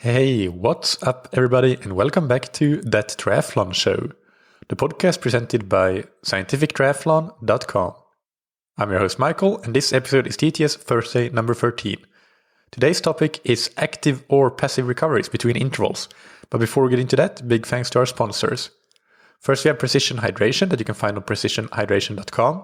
Hey, what's up, everybody, and welcome back to That Triathlon Show, the podcast presented by scientifictriathlon.com. I'm your host, Michael, and this episode is TTS Thursday number 13. Today's topic is active or passive recoveries between intervals. But before we get into that, big thanks to our sponsors. First, we have Precision Hydration that you can find on precisionhydration.com.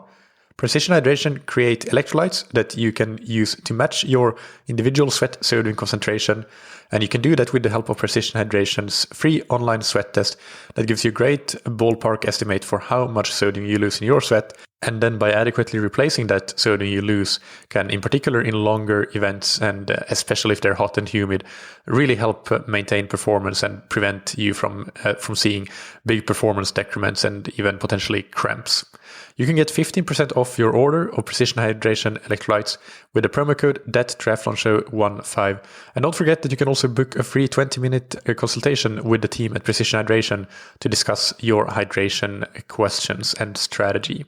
Precision Hydration create electrolytes that you can use to match your individual sweat sodium concentration. And you can do that with the help of Precision Hydration's free online sweat test that gives you a great ballpark estimate for how much sodium you lose in your sweat. And then by adequately replacing that sodium you lose can, in particular in longer events, and especially if they're hot and humid, really help maintain performance and prevent you from seeing big performance decrements and even potentially cramps. You can get 15% off your order of Precision Hydration electrolytes with the promo code THATTRIATHLONSHOW15. And don't forget that you can also book a free 20-minute consultation with the team at Precision Hydration to discuss your hydration questions and strategy.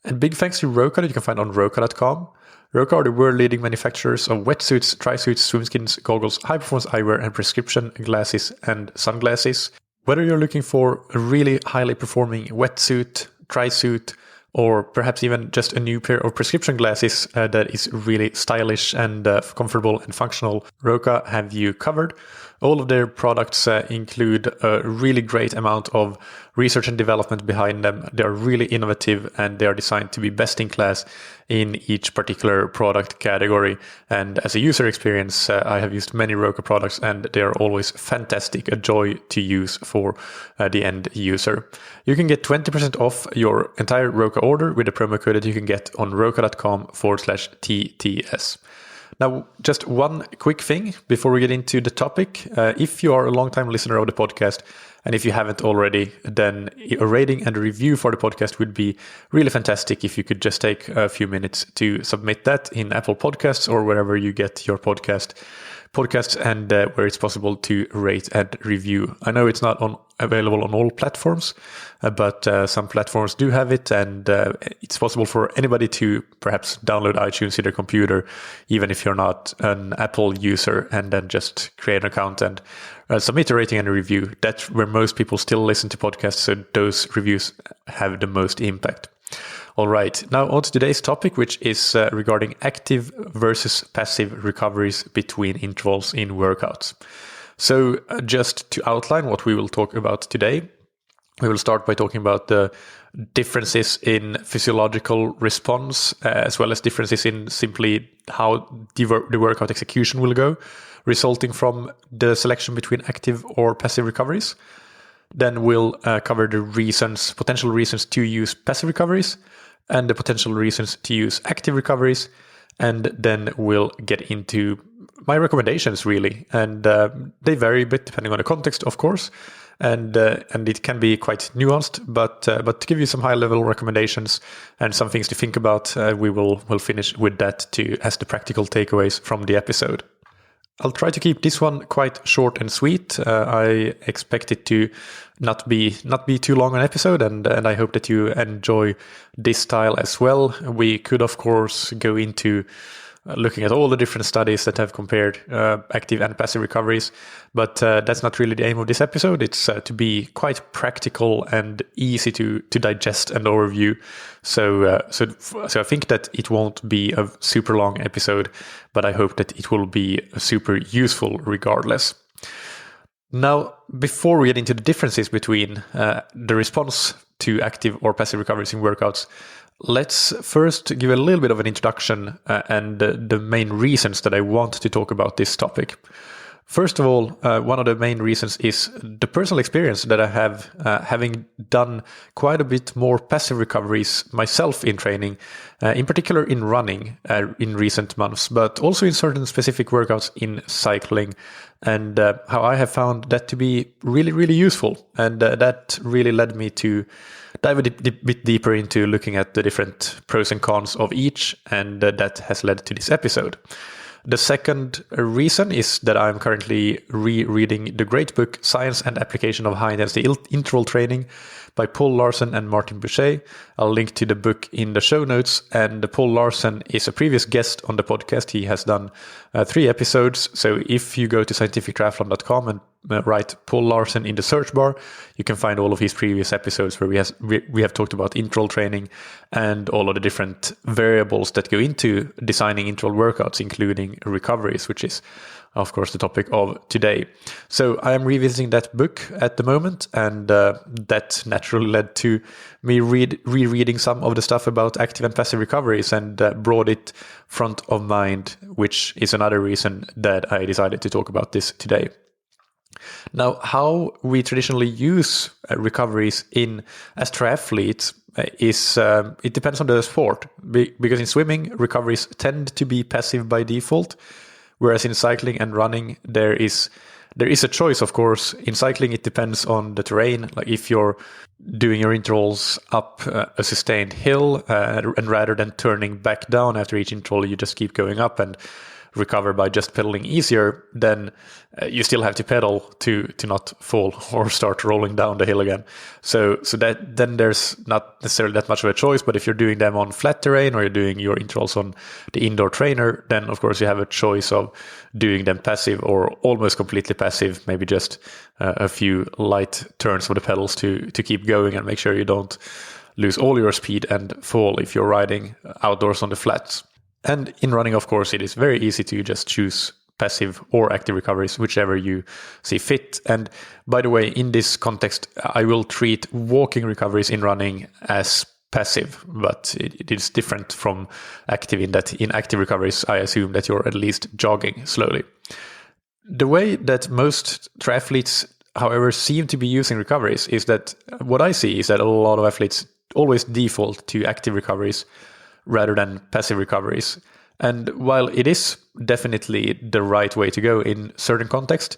And big thanks to Roka that you can find on Roka.com. Roka are the world-leading manufacturers of wetsuits, tri-suits, swimskins, goggles, high-performance eyewear, and prescription glasses and sunglasses. Whether you're looking for a really highly performing wetsuit, tri-suit, or perhaps even just a new pair of prescription glasses that is really stylish and comfortable and functional, Roka have you covered. All of their products include a really great amount of research and development behind them. They are really innovative and they are designed to be best in class in each particular product category. And as a user experience, I have used many Roka products and they are always fantastic, a joy to use for the end user. You can get 20% off your entire Roka order with a promo code that you can get on roka.com/TTS. Now, just one quick thing before we get into the topic. If you are a long-time listener of the podcast, and if you haven't already, then a rating and a review for the podcast would be really fantastic if you could just take a few minutes to submit that in Apple Podcasts or wherever you get your podcasts and where it's possible to rate and review. I know it's not available on all platforms, but some platforms do have it, and it's possible for anybody to perhaps download iTunes to their computer, even if you're not an Apple user, and then just create an account and submit a rating and a review. That's where most people still listen to podcasts, so those reviews have the most impact. All right, now on to today's topic, which is regarding active versus passive recoveries between intervals in workouts. So just to outline what we will talk about today, we will start by talking about the differences in physiological response, as well as differences in simply how the workout execution will go, resulting from the selection between active or passive recoveries. Then we'll cover the potential reasons to use passive recoveries, and the potential reasons to use active recoveries. And then we'll get into my recommendations, really. And they vary a bit depending on the context, of course. And it can be quite nuanced, but to give you some high-level recommendations and some things to think about, we'll finish with that as the practical takeaways from the episode. I'll try to keep this one quite short and sweet. I expect it to not be too long an episode, and I hope that you enjoy this style as well. We could, of course, go into looking at all the different studies that have compared active and passive recoveries, but that's not really the aim of this episode. It's to be quite practical and easy to digest and overview. So I think that it won't be a super long episode, but I hope that it will be super useful regardless. Now, before we get into the differences between the response to active or passive recoveries in workouts, let's first give a little bit of an introduction and the main reasons that I want to talk about this topic. First of all, one of the main reasons is the personal experience that I have, having done quite a bit more passive recoveries myself in training, in particular in running in recent months, but also in certain specific workouts in cycling, and how I have found that to be really, really useful. And that really led me to dive a bit deeper into looking at the different pros and cons of each, and that has led to this episode. The second reason is that I'm currently rereading the great book Science and Application of High Intensity Interval Training by Paul Larsen and Martin Boucher. I'll link to the book in the show notes. And Paul Larsen is a previous guest on the podcast. He has done 3 episodes. So if you go to scientifictriathlon.com and write Paul Larsen in the search bar, you can find all of his previous episodes where we have talked about interval training and all of the different variables that go into designing interval workouts, including recoveries, which is of course the topic of today. So I am revisiting that book at the moment, and that naturally led to me rereading some of the stuff about active and passive recoveries, and brought it front of mind, which is another reason that I decided to talk about this today. Now, how we traditionally use recoveries as triathletes is it depends on the sport, because in swimming, recoveries tend to be passive by default, whereas in cycling and running, there is a choice, of course. In cycling, it depends on the terrain. Like if you're doing your intervals up a sustained hill, and rather than turning back down after each interval, you just keep going up and recover by just pedaling easier, then you still have to pedal to not fall or start rolling down the hill again. So that then there's not necessarily that much of a choice. But if you're doing them on flat terrain, or you're doing your intervals on the indoor trainer, then of course you have a choice of doing them passive or almost completely passive, maybe just a few light turns of the pedals to keep going and make sure you don't lose all your speed and fall if you're riding outdoors on the flats. And in running, of course, it is very easy to just choose passive or active recoveries, whichever you see fit. And by the way, in this context, I will treat walking recoveries in running as passive, but it is different from active in that in active recoveries, I assume that you're at least jogging slowly. The way that most triathletes, however, seem to be using recoveries is that what I see is that a lot of athletes always default to active recoveries rather than passive recoveries. And while it is definitely the right way to go in certain contexts,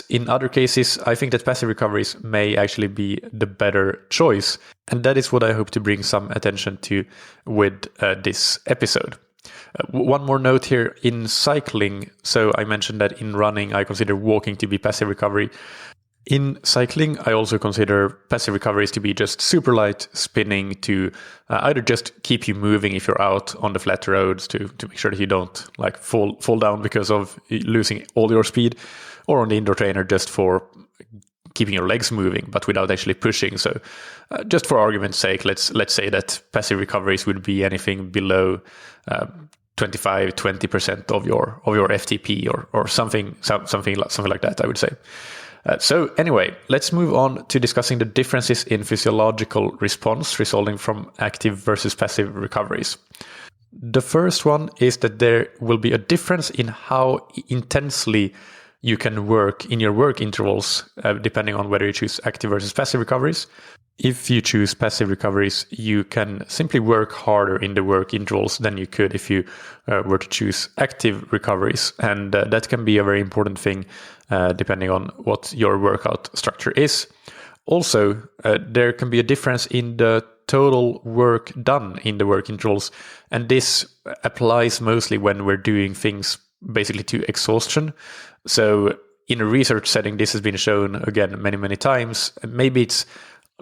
in other cases, I think that passive recoveries may actually be the better choice. And that is what I hope to bring some attention to with this episode. One more note here in cycling. So I mentioned that in running, I consider walking to be passive recovery. In cycling, I also consider passive recoveries to be just super light spinning to either just keep you moving if you're out on the flat roads to make sure that you don't like fall down because of losing all your speed, or on the indoor trainer just for keeping your legs moving but without actually pushing. So just for argument's sake, let's say that passive recoveries would be anything below 25-20% of your FTP or something like that, I would say. So anyway, let's move on to discussing the differences in physiological response resulting from active versus passive recoveries. The first one is that there will be a difference in how intensely you can work in your work intervals, depending on whether you choose active versus passive recoveries. If you choose passive recoveries, you can simply work harder in the work intervals than you could if you were to choose active recoveries. And that can be a very important thing depending on what your workout structure is. Also, there can be a difference in the total work done in the work intervals. And this applies mostly when we're doing things basically to exhaustion. So in a research setting, this has been shown again many times. Maybe it's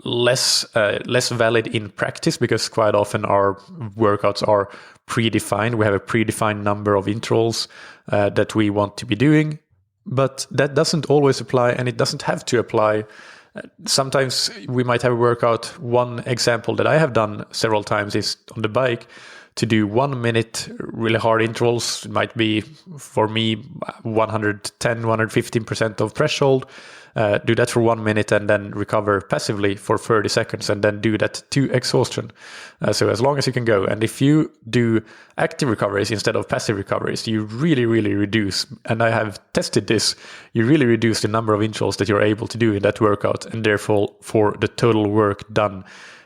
less valid in practice because quite often our workouts are predefined. We have a predefined number of intervals that we want to be doing, but that doesn't always apply, and it doesn't have to apply. Sometimes we might have a workout. One example that I have done several times is on the bike to do 1 minute really hard intervals. It might be for me 110-115% of threshold. Do that for 1 minute and then recover passively for 30 seconds and then do that to exhaustion. So as long as you can go. And if you do active recoveries instead of passive recoveries, you really reduce, and I have tested this, you really reduce the number of intervals that you're able to do in that workout, and therefore for the total work done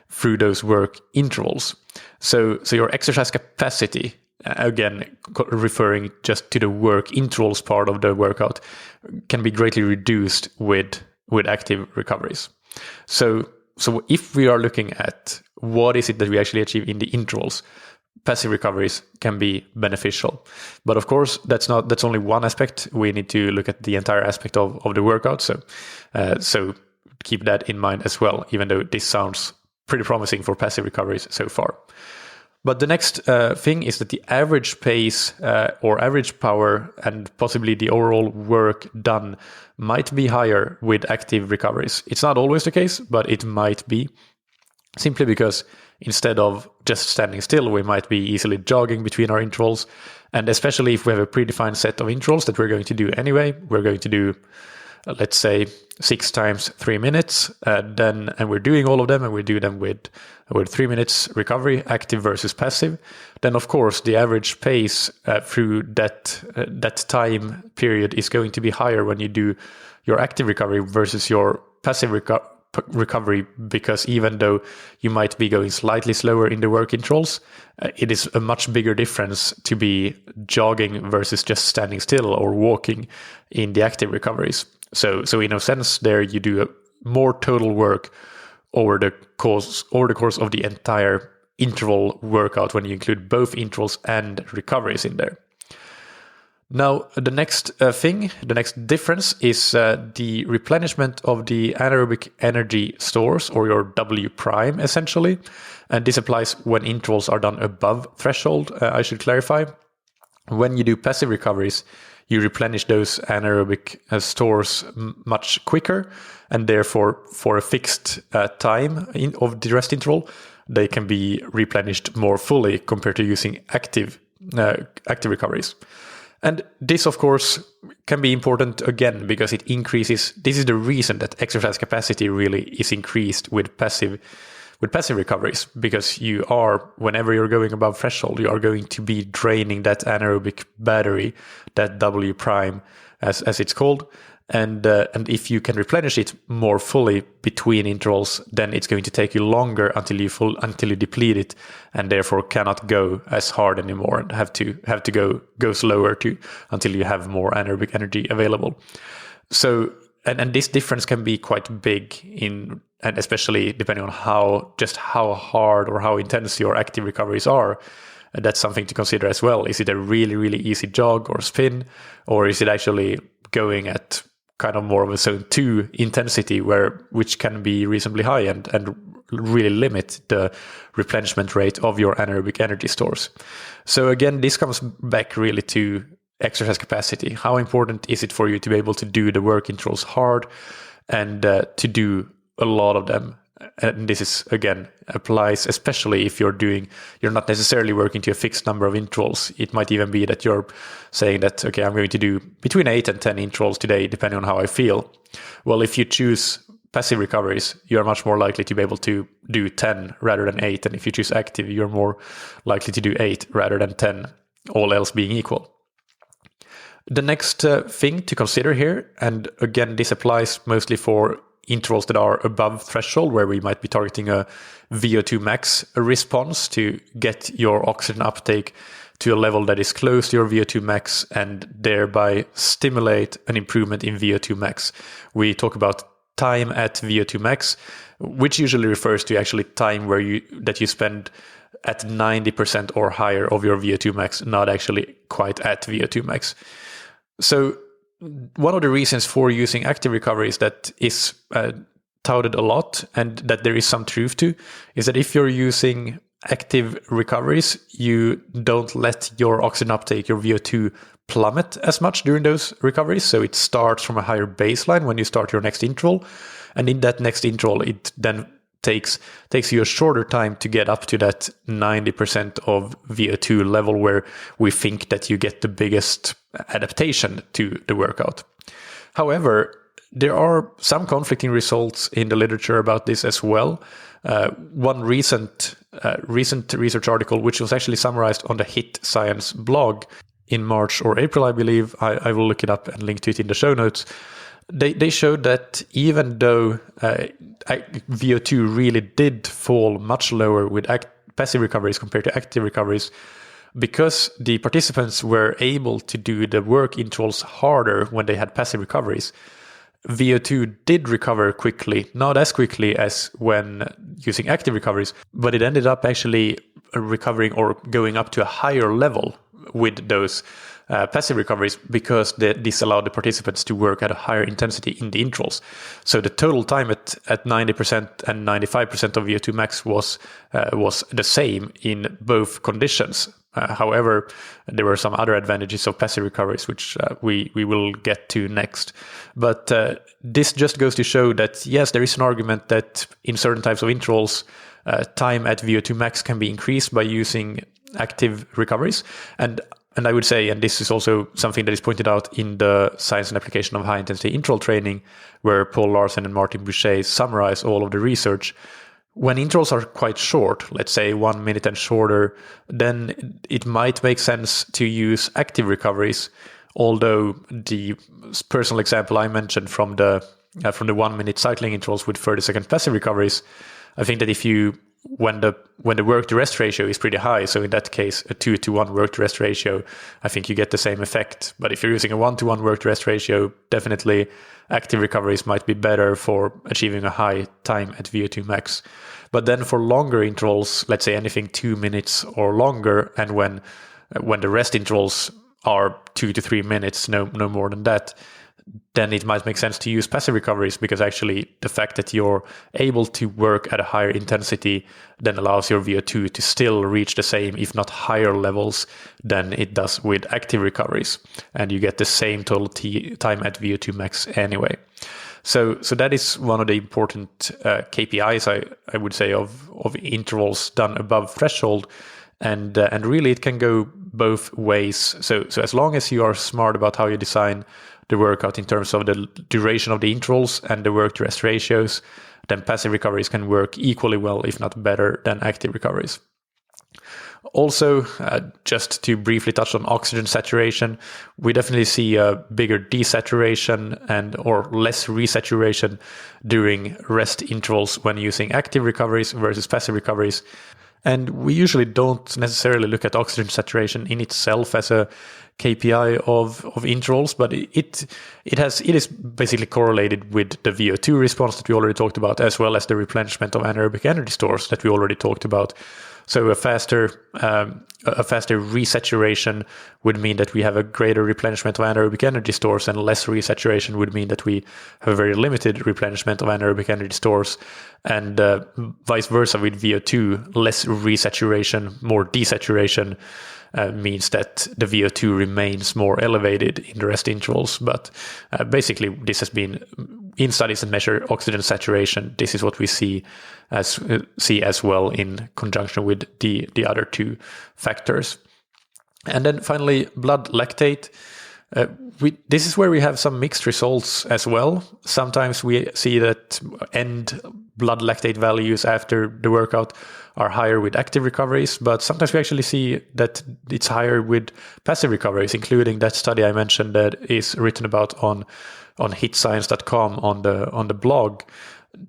through those work intervals. So your exercise capacity, again, referring just to the work intervals part of the workout, can be greatly reduced with active recoveries. So if we are looking at what is it that we actually achieve in the intervals, passive recoveries can be beneficial. But of course, that's only one aspect. We need to look at the entire aspect of the workout. So keep that in mind as well, even though this sounds pretty promising for passive recoveries so far. But the next thing is that the average pace or average power and possibly the overall work done might be higher with active recoveries. It's not always the case, but it might be, simply because instead of just standing still, we might be easily jogging between our intervals. And especially if we have a predefined set of intervals that we're going to do anyway, we're going to do, let's say, 6 times 3 minutes, and we're doing all of them, and we do them with 3 minutes recovery, active versus passive. Then, of course, the average pace through that time period is going to be higher when you do your active recovery versus your passive recovery, because even though you might be going slightly slower in the work intervals, it is a much bigger difference to be jogging versus just standing still or walking in the active recoveries. So in a sense, there you do more total work over the course of the entire interval workout when you include both intervals and recoveries in there. Now, the next difference is the replenishment of the anaerobic energy stores, or your W prime, essentially. And this applies when intervals are done above threshold, I should clarify. When you do passive recoveries, you replenish those anaerobic stores much quicker, and therefore, for a fixed time of the rest interval, they can be replenished more fully compared to using active recoveries. And this, of course, can be important again because it increases. This is the reason that exercise capacity really is increased with passive recoveries, because whenever you're going above threshold, you are going to be draining that anaerobic battery, that W prime, as it's called. And if you can replenish it more fully between intervals, then it's going to take you longer until you deplete it, and therefore cannot go as hard anymore and have to go slower until you have more anaerobic energy available. So and this difference can be quite big and especially depending on how hard or how intense your active recoveries are. That's something to consider as well. Is it a really, really easy jog or spin, or is it actually going at kind of more of a zone 2 intensity which can be reasonably high and really limit the replenishment rate of your anaerobic energy stores. So again, this comes back really to exercise capacity. How important is it for you to be able to do the work intervals hard and to do a lot of them? And this is, again, applies especially if you're not necessarily working to a fixed number of intervals. It might even be that you're saying that, okay, I'm going to do between 8 and 10 intervals today, depending on how I feel. Well, if you choose passive recoveries, you're much more likely to be able to do 10 rather than 8. And if you choose active, you're more likely to do 8 rather than 10, all else being equal. The next thing to consider here, and again, this applies mostly for intervals that are above threshold, where we might be targeting a VO2 max response to get your oxygen uptake to a level that is close to your VO2 max and thereby stimulate an improvement in VO2 max. We talk about time at VO2 max, which usually refers to actually time that you spend at 90% or higher of your VO2 max, not actually quite at VO2 max. So one of the reasons for using active recoveries that is touted a lot and that there is some truth to is that if you're using active recoveries, you don't let your oxygen uptake, your VO2, plummet as much during those recoveries. So it starts from a higher baseline when you start your next interval. And in that next interval, it then takes you a shorter time to get up to that 90% of VO2 level where we think that you get the biggest adaptation to the workout. However, there are some conflicting results in the literature about this as well. One recent research article, which was actually summarized on the HIT Science blog in March or April, I believe, I will look it up and link to it in the show notes. They showed that even though VO2 really did fall much lower with passive recoveries compared to active recoveries, because the participants were able to do the work intervals harder when they had passive recoveries, VO2 did recover quickly, not as quickly as when using active recoveries, but it ended up actually recovering or going up to a higher level with those passive recoveries, because this allowed the participants to work at a higher intensity in the intervals. So the total time at 90% and 95% of VO2 max was the same in both conditions. However, there were some other advantages of passive recoveries, which we will get to next. But this just goes to show that, yes, there is an argument that in certain types of intervals, time at VO2 max can be increased by using active recoveries. And I would say, and this is also something that is pointed out in the Science and Application of High-Intensity Interval Training, where Paul Larsen and Martin Boucher summarize all of the research. When intervals are quite short, let's say 1 minute and shorter, then it might make sense to use active recoveries. Although the personal example I mentioned from the 1 minute cycling intervals with 30-second passive recoveries, I think that when the work to rest ratio is pretty high, so in that case a 2-to-1 work to rest ratio, I think you get the same effect. But if you're using a 1-to-1 work to rest ratio, definitely active recoveries might be better for achieving a high time at VO2 max. But then for longer intervals, let's say anything 2 minutes or longer, and when the rest intervals are 2 to 3 minutes, no more than that, then it might make sense to use passive recoveries, because actually the fact that you're able to work at a higher intensity then allows your VO2 to still reach the same, if not higher levels than it does with active recoveries. And you get the same total time at VO2 max anyway. So that is one of the important KPIs, I would say, of intervals done above threshold. And really it can go both ways. So as long as you are smart about how you design the workout in terms of the duration of the intervals and the work to rest ratios, then passive recoveries can work equally well, if not better, than active recoveries. Also, just to briefly touch on oxygen saturation, we definitely see a bigger desaturation or less resaturation during rest intervals when using active recoveries versus passive recoveries. And we usually don't necessarily look at oxygen saturation in itself as a KPI of intervals, but it is basically correlated with the VO2 response that we already talked about, as well as the replenishment of anaerobic energy stores that we already talked about. So a faster resaturation would mean that we have a greater replenishment of anaerobic energy stores, and less resaturation would mean that we have a very limited replenishment of anaerobic energy stores, and vice versa with VO2. Less resaturation, more desaturation means that the VO2 remains more elevated in the rest intervals. But basically, this has been in studies that measure oxygen saturation. This is what we see as well in conjunction with the other two factors. And then finally, blood lactate. This is where we have some mixed results as well. Sometimes we see that end blood lactate values after the workout are higher with active recoveries, but sometimes we actually see that it's higher with passive recoveries, including that study I mentioned that is written about on hitscience.com on the blog,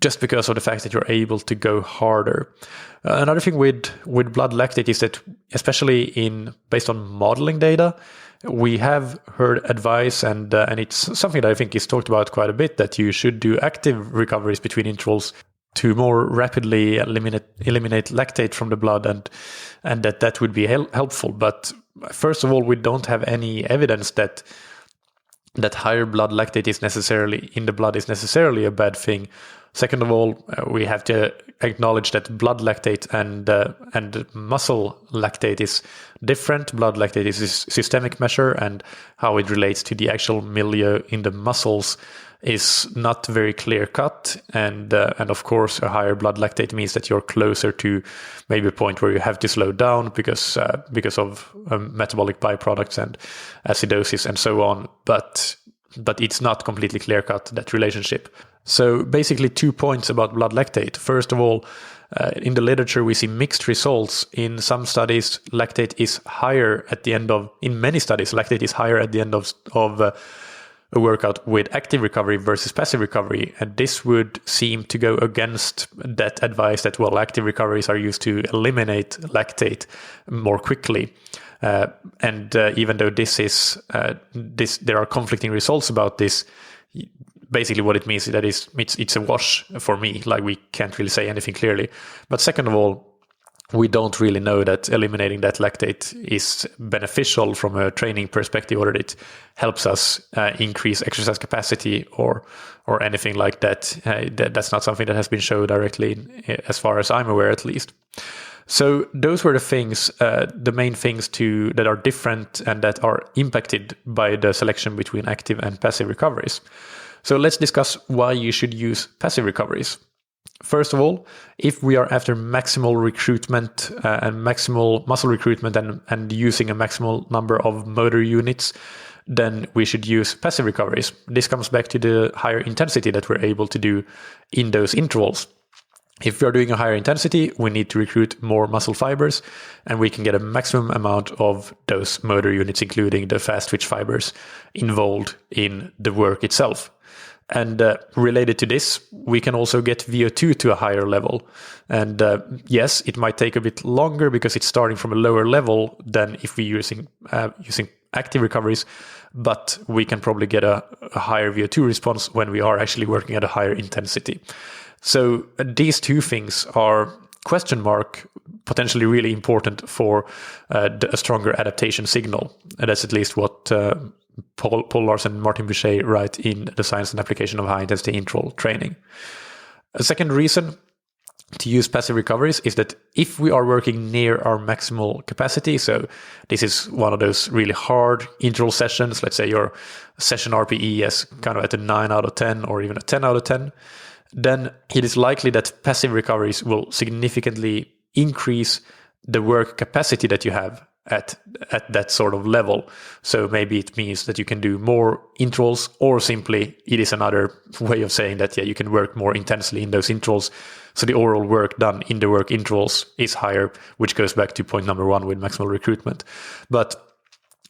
just because of the fact that you're able to go harder. Another thing with blood lactate is that, especially based on modeling data, we have heard advice, and it's something that I think is talked about quite a bit, that you should do active recoveries between intervals to more rapidly eliminate lactate from the blood, and that would be helpful. But first of all, we don't have any evidence that higher blood lactate is necessarily a bad thing. Second of all, we have to acknowledge that blood lactate and muscle lactate is different. Blood lactate is a systemic measure, and how it relates to the actual milieu in the muscles is not very clear cut. And of course, a higher blood lactate means that you're closer to maybe a point where you have to slow down because of metabolic byproducts and acidosis and so on. But it's not completely clear cut, that relationship. So basically 2 points about blood lactate. First of all, in the literature, we see mixed results. In some studies, lactate is higher at the end in many studies, lactate is higher at the end of a workout with active recovery versus passive recovery. And this would seem to go against that advice that, active recoveries are used to eliminate lactate more quickly. And even though there are conflicting results about this, basically what it means is that it's a wash for me. Like, we can't really say anything clearly. But second of all, we don't really know that eliminating that lactate is beneficial from a training perspective, or that it helps us increase exercise capacity or anything like that. That's not something that has been shown directly, as far as I'm aware, at least. So those were the things, the main things that are different and that are impacted by the selection between active and passive recoveries. So let's discuss why you should use passive recoveries. First of all, if we are after maximal recruitment and maximal muscle recruitment and using a maximal number of motor units, then we should use passive recoveries. This comes back to the higher intensity that we're able to do in those intervals. If we are doing a higher intensity, we need to recruit more muscle fibers, and we can get a maximum amount of those motor units, including the fast twitch fibers, involved in the work itself. And related to this, we can also get VO2 to a higher level. And yes, it might take a bit longer because it's starting from a lower level than if we're using active recoveries, but we can probably get a higher VO2 response when we are actually working at a higher intensity. So these two things are question mark potentially really important for a stronger adaptation signal. And that's at least what Paul Larsen and Martin Boucher write in The Science and Application of High Intensity Interval Training. A second reason to use passive recoveries is that if we are working near our maximal capacity, so this is one of those really hard interval sessions, let's say your session RPE is kind of at a 9 out of 10 or even a 10 out of 10, then it is likely that passive recoveries will significantly increase the work capacity that you have at that sort of level. So maybe it means that you can do more intervals, or simply it is another way of saying that, you can work more intensely in those intervals. So the overall work done in the work intervals is higher, which goes back to point number one with maximal recruitment. But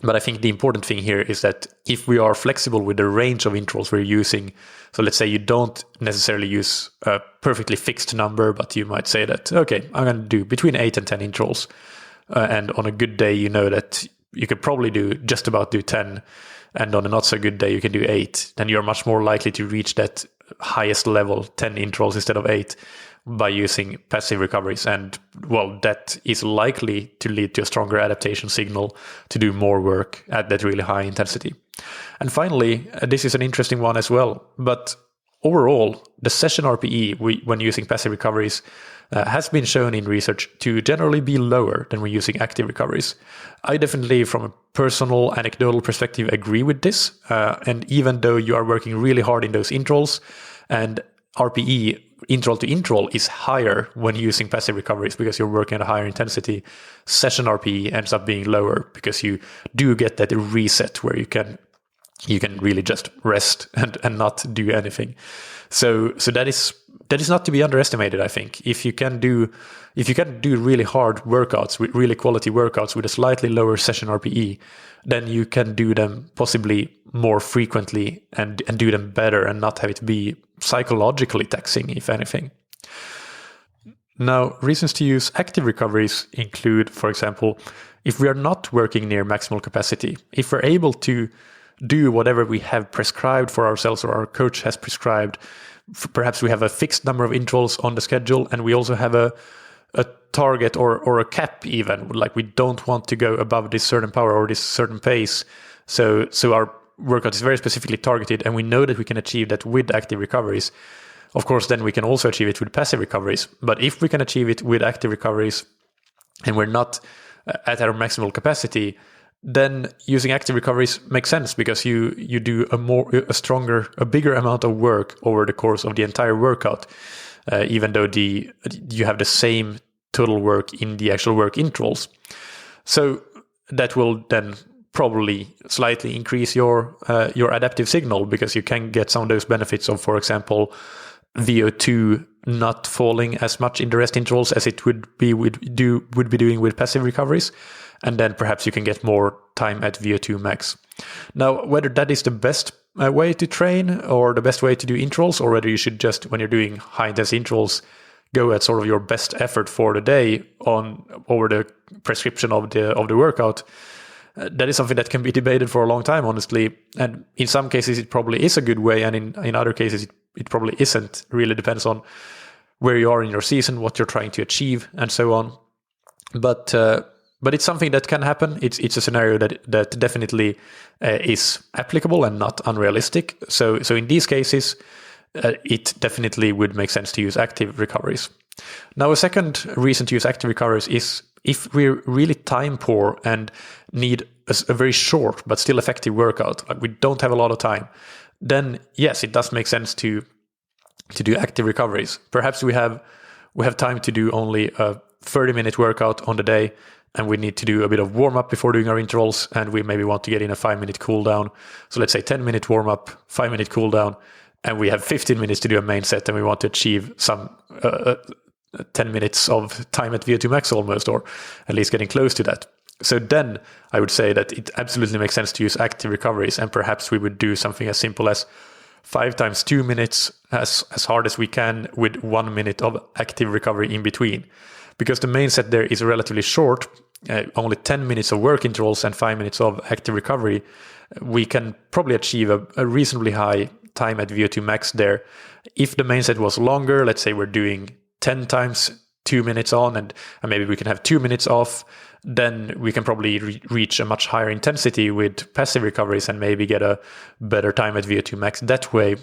I think the important thing here is that if we are flexible with the range of intervals we're using, so let's say you don't necessarily use a perfectly fixed number, but you might say that, okay, I'm going to do between 8 and 10 intervals. And on a good day, you know that you could probably just about do 10. And on a not so good day, you can do 8. Then you're much more likely to reach that highest level, 10 intervals instead of 8, by using passive recoveries. And well, that is likely to lead to a stronger adaptation signal to do more work at that really high intensity. And finally, this is an interesting one as well, but overall, the session RPE when using passive recoveries has been shown in research to generally be lower than when using active recoveries. I definitely, from a personal anecdotal perspective, agree with this. And even though you are working really hard in those intervals, and RPE interval to interval is higher when using passive recoveries because you're working at a higher intensity, session RPE ends up being lower because you do get that reset where you can really just rest and not do anything. So that is not to be underestimated, I think. If you can do really hard workouts, with really quality workouts with a slightly lower session RPE, then you can do them possibly more frequently and do them better and not have it be psychologically taxing, if anything. Now, reasons to use active recoveries include, for example, if we are not working near maximal capacity, if we're able to do whatever we have prescribed for ourselves or our coach has prescribed. Perhaps we have a fixed number of intervals on the schedule, and we also have a target or a cap even, like we don't want to go above this certain power or this certain pace. So our workout is very specifically targeted, and we know that we can achieve that with active recoveries. Of course, then we can also achieve it with passive recoveries. But if we can achieve it with active recoveries and we're not at our maximal capacity, then using active recoveries makes sense because you do a bigger amount of work over the course of the entire workout, even though you have the same total work in the actual work intervals. So that will then probably slightly increase your adaptive signal because you can get some of those benefits of, for example, VO2 not falling as much in the rest intervals as it would be doing with passive recoveries. And then perhaps you can get more time at VO2 max. Now, whether that is the best way to train or the best way to do intervals, or whether you should just, when you're doing high intensity intervals, go at sort of your best effort for the day over the prescription of the workout, that is something that can be debated for a long time, honestly. And in some cases, it probably is a good way. And in other cases, it probably isn't. It really depends on where you are in your season, what you're trying to achieve, and so on. But it's something that can happen. It's a scenario that definitely is applicable and not unrealistic. So in these cases, it definitely would make sense to use active recoveries. Now, a second reason to use active recoveries is if we're really time poor and need a very short but still effective workout, like we don't have a lot of time, then yes, it does make sense to do active recoveries. Perhaps we have time to do only a 30-minute workout on the day, and we need to do a bit of warm-up before doing our intervals, and we maybe want to get in a 5-minute cool down. So let's say 10-minute warm-up, 5-minute cool down, and we have 15 minutes to do a main set, and we want to achieve some 10 minutes of time at VO2 max almost, or at least getting close to that. So then I would say that it absolutely makes sense to use active recoveries, and perhaps we would do something as simple as 5 times 2 minutes as hard as we can with 1 minute of active recovery in between. Because the main set there is relatively short, only 10 minutes of work intervals and 5 minutes of active recovery, we can probably achieve a reasonably high time at VO2 max there. If the main set was longer, let's say we're doing 10 times 2 minutes on and maybe we can have 2 minutes off, then we can probably reach a much higher intensity with passive recoveries and maybe get a better time at VO2 max that way.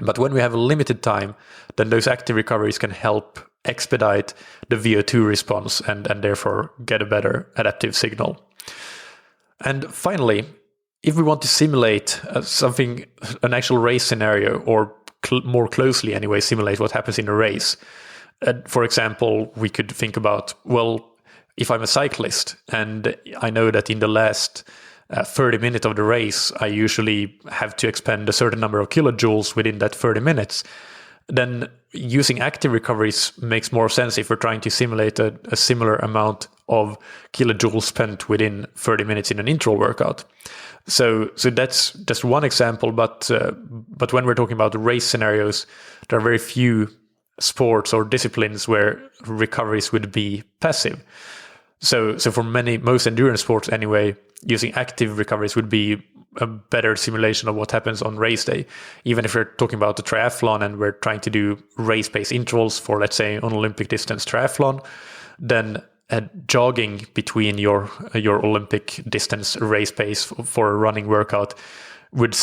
But when we have a limited time, then those active recoveries can help expedite the VO2 response and therefore get a better adaptive signal. And finally, if we want to simulate an actual race scenario, or more closely anyway, simulate what happens in a race. For example, we could think about, well, if I'm a cyclist and I know that in the last 30 minutes of the race, I usually have to expend a certain number of kilojoules within that 30 minutes, then using active recoveries makes more sense if we're trying to simulate a similar amount of kilojoules spent within 30 minutes in an interval workout. So that's just one example, but when we're talking about race scenarios, there are very few sports or disciplines where recoveries would be passive. So for most endurance sports anyway, using active recoveries would be a better simulation of what happens on race day. Even if we're talking about the triathlon and we're trying to do race pace intervals for, let's say, an Olympic distance triathlon, then jogging between your Olympic distance race pace for a running workout would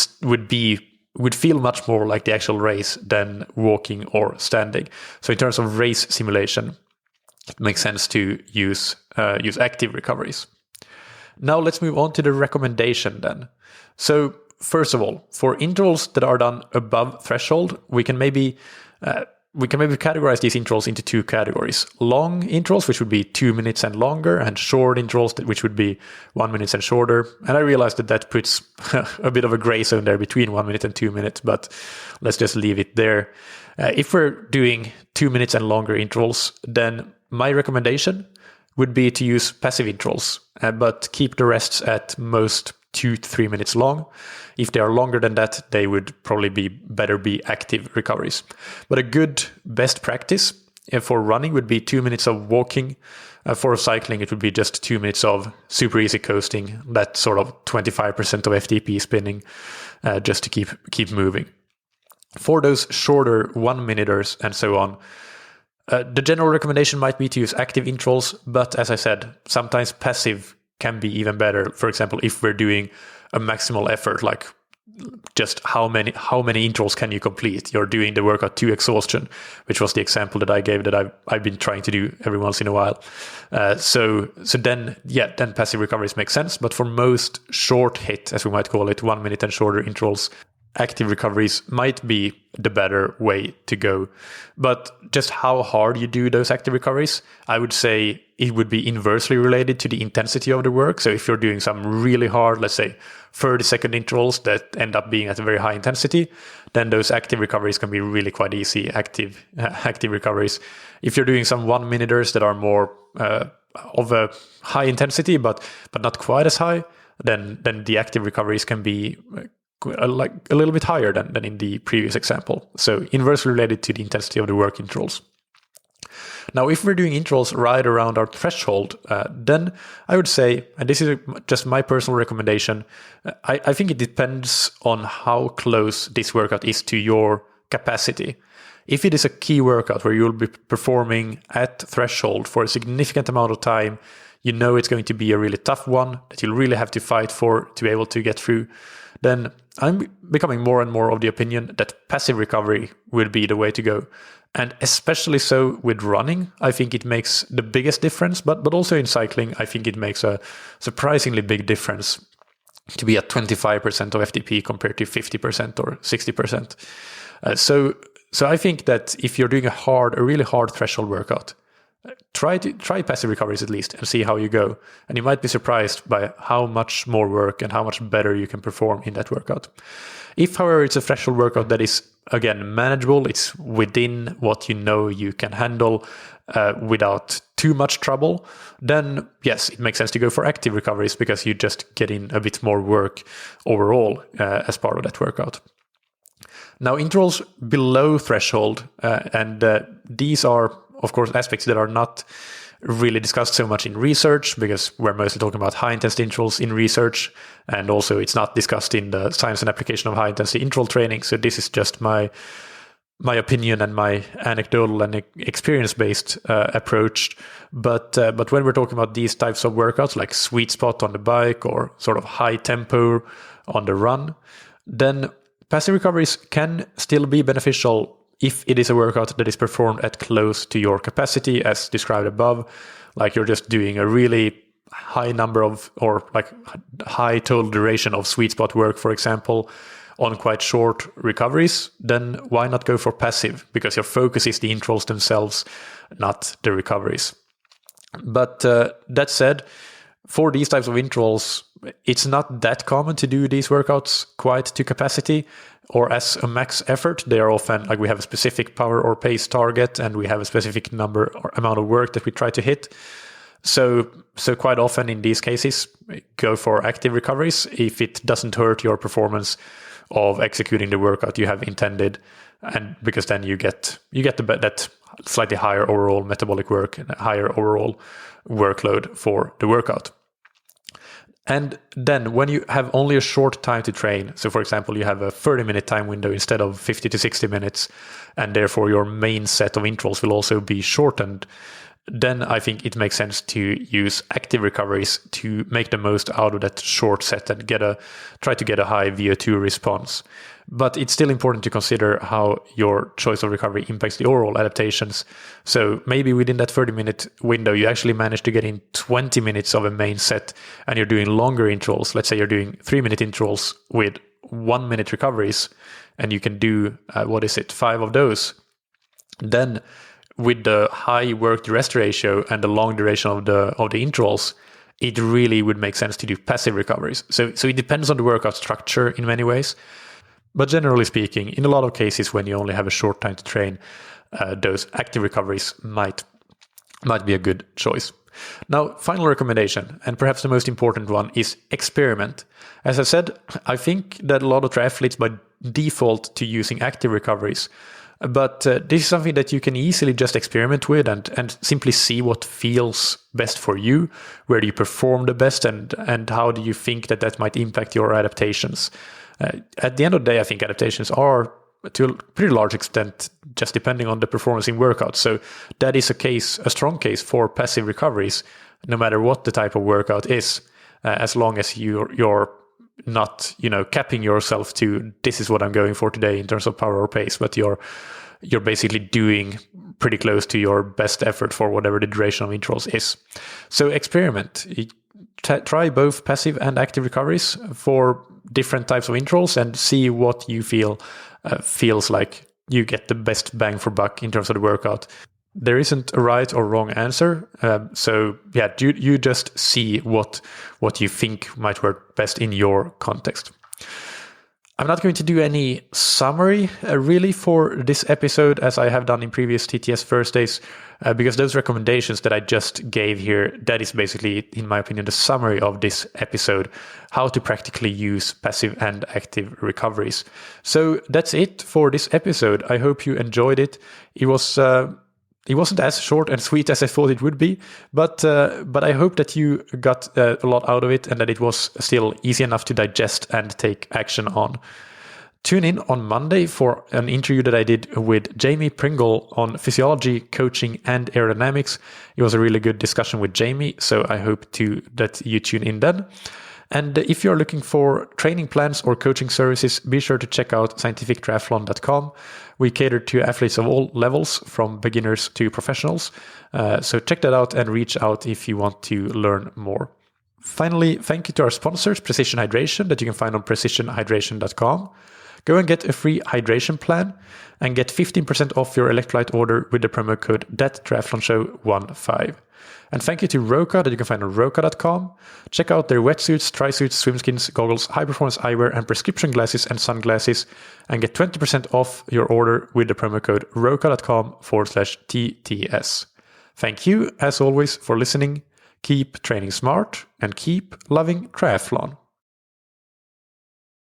feel much more like the actual race than walking or standing. So in terms of race simulation, it makes sense to use active recoveries. Now let's move on to the recommendation then. So first of all, for intervals that are done above threshold, we can maybe categorize these intervals into two categories: long intervals, which would be 2 minutes and longer, and short intervals, which would be 1 minute and shorter. And I realized that puts a bit of a gray zone there between 1 minute and 2 minutes, but let's just leave it there. If we're doing 2 minutes and longer intervals, then my recommendation would be to use passive intervals, but keep the rests at most 2 to 3 minutes long. If they are longer than that, they would probably be active recoveries. But a good best practice for running would be 2 minutes of walking. For cycling, it would be just 2 minutes of super easy coasting, that sort of 25% of FTP spinning, just to keep moving. For those shorter 1 minuters and so on, the general recommendation might be to use active intervals, but as I said, sometimes passive can be even better. For example, if we're doing a maximal effort, like just how many intervals can you complete? You're doing the workout to exhaustion, which was the example that I gave that I've been trying to do every once in a while. So then passive recoveries make sense. But for most short hit, as we might call it, 1 minute and shorter intervals, active recoveries might be the better way to go. But just how hard you do those active recoveries, I would say it would be inversely related to the intensity of the work. So if you're doing some really hard, let's say 30-second intervals that end up being at a very high intensity, then those active recoveries can be really quite easy, active recoveries. If you're doing some 1 minuters that are more of a high intensity, but not quite as high, then the active recoveries can be like a little bit higher than in the previous example. So inversely related to the intensity of the work intervals. Now, if we're doing intervals right around our threshold, then I would say, and this is just my personal recommendation, I think it depends on how close this workout is to your capacity. If it is a key workout where you'll be performing at threshold for a significant amount of time, you know it's going to be a really tough one that you'll really have to fight for to be able to get through, then I'm becoming more and more of the opinion that passive recovery will be the way to go. And especially so with running, I think it makes the biggest difference, but also in cycling, I think it makes a surprisingly big difference to be at 25% of FTP compared to 50% or 60%. So I think that if you're doing a really hard threshold workout, try passive recoveries at least and see how you go. And you might be surprised by how much more work and how much better you can perform in that workout. If, however, it's a threshold workout that is, again, manageable, it's within what you know you can handle without too much trouble, then yes, it makes sense to go for active recoveries because you just get in a bit more work overall as part of that workout. Now, intervals below threshold, and these are, of course, aspects that are not really discussed so much in research because we're mostly talking about high-intensity intervals in research, and also it's not discussed in the science and application of high-intensity interval training. So this is just my opinion and my anecdotal and experience-based approach. But when we're talking about these types of workouts, like sweet spot on the bike or sort of high tempo on the run, then passive recoveries can still be beneficial if it is a workout that is performed at close to your capacity, as described above, like you're just doing a really high number of, or like high total duration of sweet spot work, for example, on quite short recoveries, then why not go for passive? Because your focus is the intervals themselves, not the recoveries. But that said, for these types of intervals, it's not that common to do these workouts quite to capacity or as a max effort. They are often like we have a specific power or pace target and we have a specific number or amount of work that we try to hit. So quite often in these cases, go for active recoveries if it doesn't hurt your performance of executing the workout you have intended, and because then you get that slightly higher overall metabolic work and a higher overall workload for the workout. And then when you have only a short time to train, so for example, you have a 30-minute time window instead of 50 to 60 minutes, and therefore your main set of intervals will also be shortened, then I think it makes sense to use active recoveries to make the most out of that short set and try to get a high VO2 response. But it's still important to consider how your choice of recovery impacts the overall adaptations. So maybe within that 30-minute window, you actually manage to get in 20 minutes of a main set and you're doing longer intervals. Let's say you're doing 3-minute intervals with 1-minute recoveries and you can do, 5 of those. Then with the high work to rest ratio and the long duration of the intervals, it really would make sense to do passive recoveries. So it depends on the workout structure in many ways. But generally speaking, in a lot of cases when you only have a short time to train, those active recoveries might be a good choice. Now, final recommendation, and perhaps the most important one, is experiment. As I said, I think that a lot of triathletes by default to using active recoveries, but this is something that you can easily just experiment with and simply see what feels best for you, where do you perform the best, and how do you think that might impact your adaptations. At the end of the day, I think adaptations are, to a pretty large extent, just depending on the performance in workouts. So that is a strong case for passive recoveries, no matter what the type of workout is, as long as you're not, capping yourself to this is what I'm going for today in terms of power or pace, but you're basically doing pretty close to your best effort for whatever the duration of intervals is. So experiment. Try both passive and active recoveries for different types of intervals and see what you feel feels like you get the best bang for buck in terms of the workout. There isn't a right or wrong answer. So you just see what you think might work best in your context. I'm not going to do any summary really for this episode as I have done in previous TTS Thursdays, because those recommendations that I just gave here, that is basically, in my opinion, the summary of this episode, how to practically use passive and active recoveries. So that's it for this episode. I hope you enjoyed it. It wasn't as short and sweet as I thought it would be, but I hope that you got a lot out of it and that it was still easy enough to digest and take action on. Tune in on Monday for an interview that I did with Jamie Pringle on physiology, coaching, and aerodynamics. It was a really good discussion with Jamie, so I hope that you tune in then. And if you're looking for training plans or coaching services, be sure to check out scientifictriathlon.com. We cater to athletes of all levels, from beginners to professionals. So check that out and reach out if you want to learn more. Finally, thank you to our sponsors, Precision Hydration, that you can find on precisionhydration.com. Go and get a free hydration plan and get 15% off your electrolyte order with the promo code THATTRIATHLONSHOW15. And thank you to Roka, that you can find on roka.com. Check out their wetsuits, tri-suits, swimskins, goggles, high-performance eyewear, and prescription glasses and sunglasses, and get 20% off your order with the promo code roka.com/TTS. Thank you, as always, for listening. Keep training smart and keep loving triathlon.